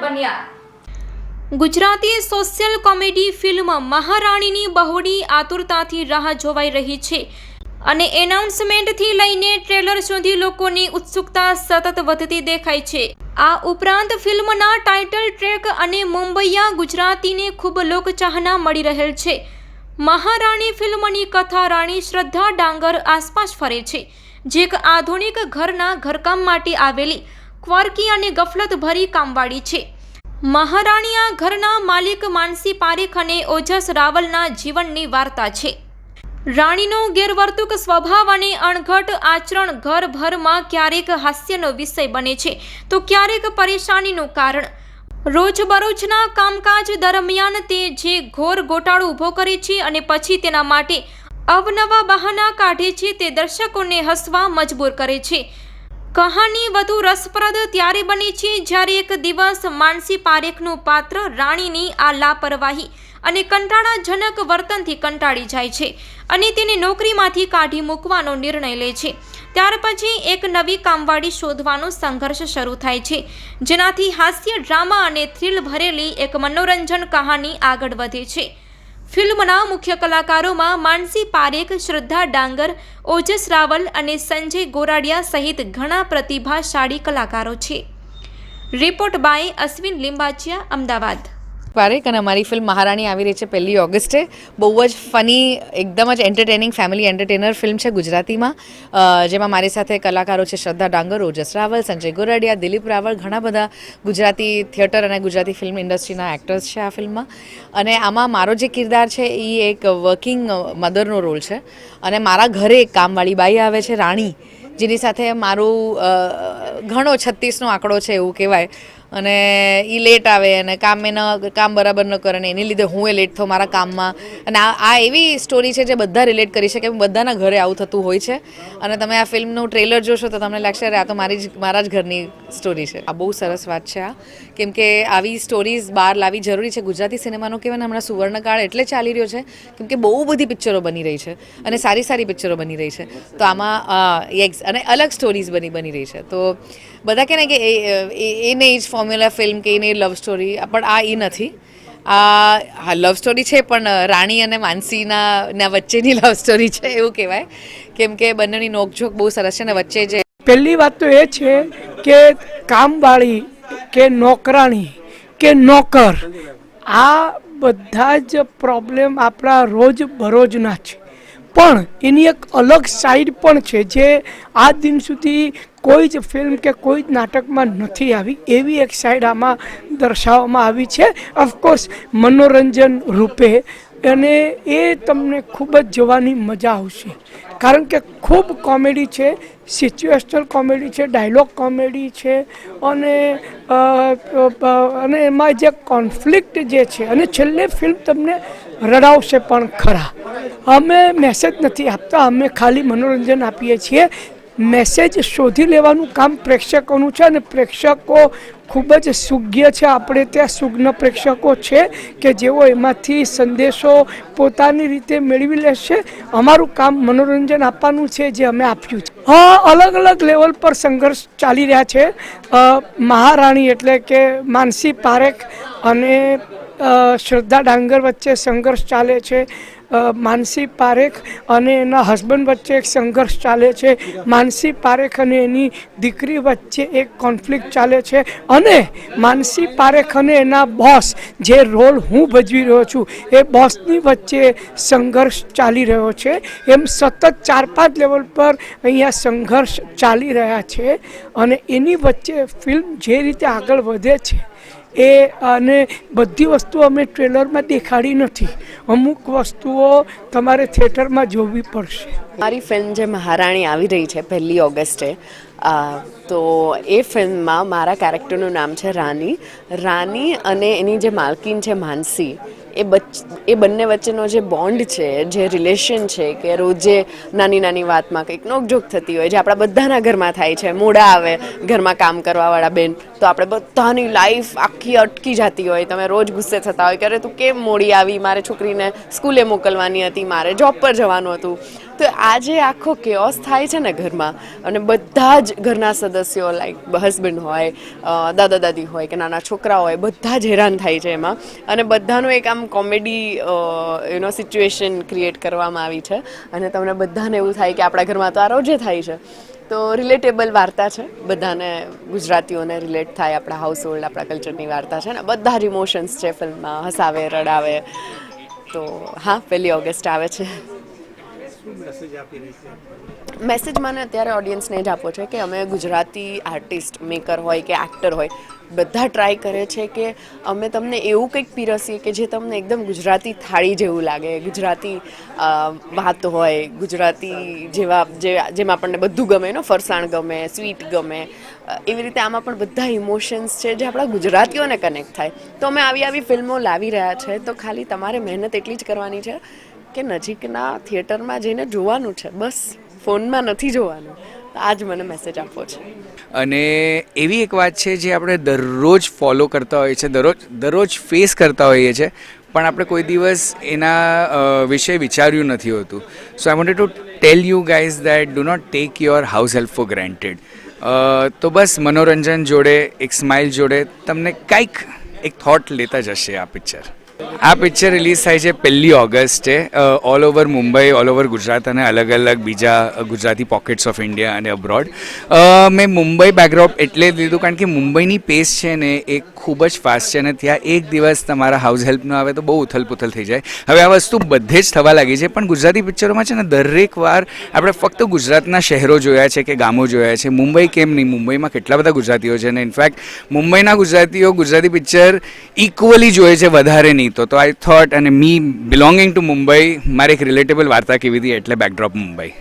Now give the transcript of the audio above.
બન્યા। Gujarati social comedy film મહારાણીની બહોળી આતુરતાથી રાહ જોવાઈ રહી છે અને એનાઉન્સમેન્ટથી લઈને ટ્રેલર સુધી લોકોની ઉત્સુકતા સતત વધતી દેખાય છે। આ ઉપરાંત ફિલ્મના ટાઇટલ ટ્રેક અને મુંબઈયા ગુજરાતીને ખૂબ લોકચાહના મળી રહેલ છે। મહારાણી ફિલ્મની કથા રાણી શ્રદ્ધા ડાંગર આસપાસ ફરે છે, જે એક આધુનિક ઘરના ઘરકામ માટે આવેલી ક્વર્કી અને ગફલતભરી કામવાળી છે। મહારાણી આ ઘરના માલિક માનસી પારેખ અને ઓજસ રાવલના જીવનની વાર્તા છે। રાણીનો ગેરવર્તુક સ્વભાવ અને અણઘટ આચરણ ઘરભરમાં ક્યારેક હાસ્યનો વિષય બને છે તો ક્યારેક પરેશાનીનું કારણ। રોજબરોજના કામકાજ દરમિયાન તે જે ઘોર ગોટાળો ઊભો કરે છે અને પછી તેના માટે અવનવા બહાના કાઢે છે તે દર્શકોને હસવા મજબૂર કરે છે। કહાની વધુ રસપ્રદ ત્યારે બને છે જ્યારે એક દિવસ માનસી પારેખનું પાત્ર રાણીની આ લાપરવાહી અને કંટાળાજનક વર્તનથી કંટાળી જાય છે અને તેને નોકરીમાંથી કાઢી મૂકવાનો નિર્ણય લે છે। ત્યાર પછી એક નવી કામવાળી શોધવાનો સંઘર્ષ શરૂ થાય છે, જેનાથી હાસ્ય ડ્રામા અને થ્રિલ ભરેલી એક મનોરંજન કહાની આગળ વધે છે। ફિલ્મના મુખ્ય કલાકારોમાં માનસી પારેખ, શ્રદ્ધા ડાંગર, ઓજસ રાવલ અને સંજય ગોરાડિયા સહિત ઘણા પ્રતિભાશાળી કલાકારો છે। Report by Ashwin Limbachiya, Ahmedabad. પારેખ અને અમારી ફિલ્મ મહારાણી આવી રહી છે 1 ઓગસ્ટે। બહુ જ ફની, એકદમ જ એન્ટરટેનિંગ ફેમિલી એન્ટરટેનર ફિલ્મ છે ગુજરાતીમાં, જેમાં મારી સાથે કલાકારો છે શ્રદ્ધા ડાંગર, ઓજસ રાવલ, સંજય ગોરાડિયા, દિલીપ રાવળ, ઘણા બધા ગુજરાતી થિયેટર અને ગુજરાતી ફિલ્મ ઇન્ડસ્ટ્રીના એક્ટર્સ છે આ ફિલ્મમાં। અને આમાં મારો જે કિરદાર છે એ એક વર્કિંગ મધરનો રોલ છે અને મારા ઘરે એક કામવાળી બાઈ આવે છે રાણી, જેની સાથે મારું ઘણો 36નો આંકડો છે એવું કહેવાય। અને એ લેટ આવે અને કામ બરાબર ન કરે અને એની લીધે હું લેટ થાઉં મારા કામમાં। અને આ એવી સ્ટોરી છે જે બધા રિલેટ કરી શકે, બધાના ઘરે આવું થતું હોય છે। અને તમે આ ફિલ્મનું ટ્રેલર જોશો તો તમને લાગશે અરે આ તો મારા જ ઘરની સ્ટોરી છે। આ બહુ સરસ વાત છે આ, કેમ કે આવી સ્ટોરીઝ બહાર લાવવી જરૂરી છે। ગુજરાતી સિનેમાનો કહેવાય ને હમણાં સુવર્ણકાળ એટલે ચાલી રહ્યો છે કેમ કે બહુ બધી પિક્ચરો બની રહી છે અને સારી સારી પિક્ચરો બની રહી છે, તો આમાં અને અલગ સ્ટોરીઝ બની રહી છે। તો બધા કહે ને કે એને જ ફોર્મ્યુલા ફિલ્મ કે એને લવ સ્ટોરી, પણ આ એ નથી। હા, લવ સ્ટોરી છે પણ રાણી અને માનસીના વચ્ચેની લવ સ્ટોરી છે એવું કહેવાય, કેમ કે બંનેની નોકઝોક બહુ સરસ છે અને વચ્ચે જે પહેલી વાત તો એ છે કે કામવાળી કે નોકરાણી કે નોકર, આ બધા જ પ્રોબ્લેમ આપણા રોજબરોજના છે, પણ એની એક અલગ સાઈડ પણ છે જે આ દિન સુધી કોઈ જ ફિલ્મ કે કોઈ જ નાટકમાં નથી આવી, એવી એક સાઈડ આમાં દર્શાવવામાં આવી છે, ઓફકોર્સ મનોરંજન રૂપે। અને એ તમને ખૂબ જ જોવાની મજા આવશે, કારણ કે ખૂબ કોમેડી છે, સિચ્યુએશનલ કોમેડી છે, ડાયલોગ કોમેડી છે અને એમાં જે કોન્ફ્લિક્ટ જે છે અને છેલ્લે ફિલ્મ તમને રડાવશે પણ ખરા। અમે મેસેજ નથી આપતા, અમે ખાલી મનોરંજન આપીએ છીએ। મેસેજ શોધી લેવાનું કામ પ્રેક્ષકોનું છે અને પ્રેક્ષકો ખૂબ જ સુજ્ઞ છે, આપણે ત્યાં સુજ્ઞ પ્રેક્ષકો છે કે જેઓ એમાંથી સંદેશો પોતાની રીતે મેળવી લેશે। અમારું કામ મનોરંજન આપવાનું છે, જે અમે આપ્યું છે। હા, અલગ અલગ લેવલ પર સંઘર્ષ ચાલી રહ્યા છે। મહારાણી એટલે કે માનસી પારેખ અને શ્રદ્ધા ડાંગર વચ્ચે સંઘર્ષ ચાલે છે। માનસી પારેખ અને એના હસબન્ડ વચ્ચે એક સંઘર્ષ ચાલે છે। માનસી પારેખ અને એની દીકરી વચ્ચે એક કોન્ફ્લિક્ટ ચાલે છે અને માનસી પારેખ અને એના બોસ, જે રોલ હું ભજવી રહ્યો છું, એ બોસની વચ્ચે સંઘર્ષ ચાલી રહ્યો છે। એમ સતત 4-5 લેવલ પર અહીંયા સંઘર્ષ ચાલી રહ્યા છે અને એની વચ્ચે ફિલ્મ જે રીતે આગળ વધે છે એ, અને બધી વસ્તુઓ અમે ટ્રેલરમાં દેખાડી નથી, અમુક વસ્તુઓ તમારે થિયેટરમાં જોવી પડશે। મારી ફિલ્મ જે મહારાણી આવી રહી છે 1 ઓગસ્ટે, તો એ ફિલ્મમાં મારા કેરેક્ટરનું નામ છે રાની અને એની જે માલકીન છે માનસી, એ બંને વચ્ચેનો જે બોન્ડ છે, જે રિલેશન છે, કે રોજે નાની નાની વાતમાં કંઈક નોકઝોક થતી હોય, જે આપણા બધાના ઘરમાં થાય છે. મોડા આવે ઘરમાં કામ કરવાવાળા બેન તો આપણે બધાની લાઈફ આખી અટકી જતી હોય. તમે રોજ ગુસ્સે થતા હોય કે અરે તું કેમ મોડી આવી, મારે છોકરીને સ્કૂલે મોકલવાની હતી, મારે જોબ પર જવાનું હતું. તો આ જે આખો કેઓસ થાય છે ને ઘરમાં, અને બધા જ ઘરના સદસ્યો લાઈક હસબન્ડ હોય, દાદા દાદી હોય કે નાના છોકરા હોય, બધા જ હેરાન થાય છે એમાં. અને બધાનું એક આમ કોમેડી સિચ્યુએશન ક્રિએટ કરવામાં આવી છે, અને તમને બધાને એવું થાય કે આપણા ઘરમાં તો આ રોજે થાય છે. તો રિલેટેબલ વાર્તા છે, બધાને ગુજરાતીઓને રિલેટ થાય, આપણા હાઉસ હોલ્ડ, આપણા કલ્ચરની વાર્તા છે ને, બધા જ ઇમોશન્સ છે ફિલ્મમાં, હસાવે, રડાવે. તો હા, 1 ઓગસ્ટ આવે છે. મેસેજ મને અત્યારે ઓડિયન્સને જ આપવો છે કે અમે ગુજરાતી આર્ટિસ્ટ, મેકર હોય કે એક્ટર હોય, બધા ટ્રાય કરે છે કે અમે તમને એવું કંઈક પીરસીએ કે જે તમને એકદમ ગુજરાતી થાળી જેવું લાગે, ગુજરાતી વાત હોય, ગુજરાતી જેમાં આપણને બધું ગમે, ફરસાણ ગમે, સ્વીટ ગમે, એવી રીતે આમાં પણ બધા ઇમોશન્સ છે જે આપણા ગુજરાતીઓને કનેક્ટ થાય. તો અમે આવી ફિલ્મો લાવી રહ્યા છે. તો ખાલી તમારે મહેનત એટલી જ કરવાની છે કે નજીકના થિયેટરમાં જઈને જોવાનું છે, બસ ફોનમાં નથી જોવાનું. આ જ મને મેસેજ આપવો છે. અને એવી એક વાત છે જે આપણે દરરોજ ફોલો કરતા હોઈએ છીએ, દરરોજ ફેસ કરતા હોઈએ છીએ, પણ આપણે કોઈ દિવસ એના વિશે વિચાર્યું નથી હોતું. So I wanted to tell you guys that do not take your house help for granted. તો બસ મનોરંજન જોડે, એક સ્માઇલ જોડે તમને કંઈક એક થોટ લેતા જશે આ પિક્ચર. આ પિક્ચર રિલીઝ થાય છે 1 ઓગસ્ટે all over Mumbai, all over Gujarat અને અલગ અલગ બીજા ગુજરાતી પોકેટ્સ ઓફ ઇન્ડિયા અને અબ્રોડ. મેં મુંબઈ બેકડ્રોપ એટલે લીધું કારણ કે મુંબઈની પેસ છે ને એ ખૂબ જ ફાસ્ટ છે, અને ત્યાં એક દિવસ તમારા હાઉસ હેલ્પ ન આવે તો બહુ ઉથલપુથલ થઈ જાય. હવે આ વસ્તુ બધે જ થવા લાગી છે, પણ ગુજરાતી પિક્ચરોમાં છે ને દરેક વાર આપણે ફક્ત ગુજરાતના શહેરો જોયા છે કે ગામો જોયા છે. મુંબઈ કેમ નહીં, મુંબઈમાં કેટલા બધા ગુજરાતીઓ છે, અને ઇનફેક્ટ મુંબઈના ગુજરાતીઓ ગુજરાતી પિક્ચર ઇક્વલી જોઈએ છે, વધારે નહીં. તો આઈ થોટ, અને મી બિલોંગિંગ ટુ મુંબઈ, મારે એક રિલેટેબલ વાર્તા કેવી હતી એટલે બેકડ્રોપ મુંબઈ.